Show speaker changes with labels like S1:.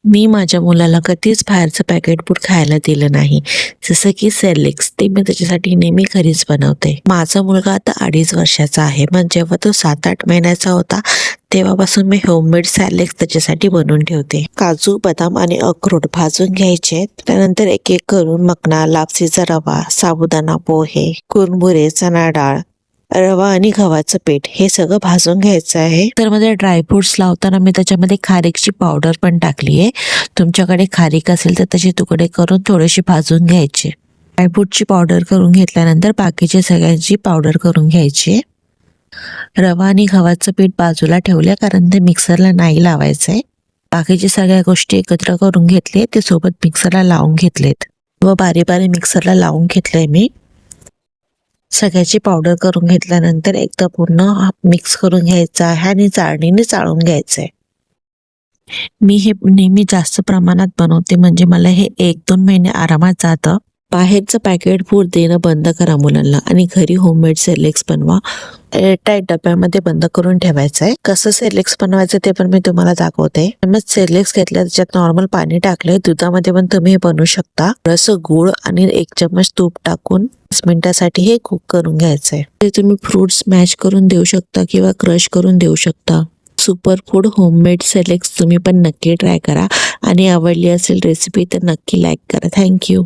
S1: मी माझ्या मुलाला कधीच बाहेरचं पॅकेट फूड खायला दिलं नाही. जसं की सेरेलॅक्स, ते मी त्याच्यासाठी नेहमी घरीच बनवते. माझा मुलगा आता 2.5 वर्षाचा आहे, पण जेव्हा तो 7-8 महिन्याचा होता तेव्हापासून मी होममेड सेरेलॅक्स त्याच्यासाठी बनवून ठेवते. काजू, बदाम आणि अक्रोड भाजून घ्यायचे. त्यानंतर एक एक करून मकना, लापसीचा रवा, साबुदाणा, पोहे, कुरमुरे, चणा डाळ, रवा आणि गव्हाचं पीठ हे सगळं भाजून घ्यायचं आहे. तर मध्ये ड्रायफ्रुट्स लावताना मी त्याच्यामध्ये खारीकची पावडर पण टाकली आहे. तुमच्याकडे खारीक असेल तर त्याचे तुकडे करून थोडेसे भाजून घ्यायचे. ड्रायफ्रूटची पावडर करून घेतल्यानंतर बाकीचे सगळ्यांची पावडर करून घ्यायची. रवा आणि गव्हाचं पीठ बाजूला ठेवले कारण ते मिक्सरला नाही लावायचंय. बाकीच्या सगळ्या गोष्टी एकत्र करून घेतले, ते सोबत मिक्सरला लावून घेतलेत व बारीक बारीक मिक्सरला लावून घेतलंय मी. सगळ्याची पावडर करून घेतल्यानंतर एकदा पूर्ण मिक्स करून घ्यायचं आहे आणि चाळणीने चाळून घ्यायचं आहे. मी हे नेहमी जास्त प्रमाणात बनवते, म्हणजे मला हे 1-2 महिने आरामात जातं. बाहेरचं पॅकेट फूड देणं बंद करा मुलांना आणि घरी होममेड सेरेलॅक्स बनवा. एअरटाईट डब्यामध्ये बंद करून ठेवायचं आहे. कसं सेरेलॅक्स बनवायचं ते पण मी तुम्हाला दाखवते. मग सेरेलॅक्स घेतलं, त्याच्यात नॉर्मल पाणी टाकले, दुधामध्ये पण तुम्ही हे बनवू शकता. थोडंसं गूळ आणि 1 चम्मच तूप टाकून 5 मिनिटासाठी हे कुक करून घ्यायचंय. ते तुम्ही फ्रूट्स मॅश करून देऊ शकता किंवा क्रश करून देऊ शकता. सुपर फूड होममेड सेरेलॅक्स तुम्ही पण नक्की ट्राय करा आणि आवडली असेल रेसिपी तर नक्की लाईक करा. थँक्यू.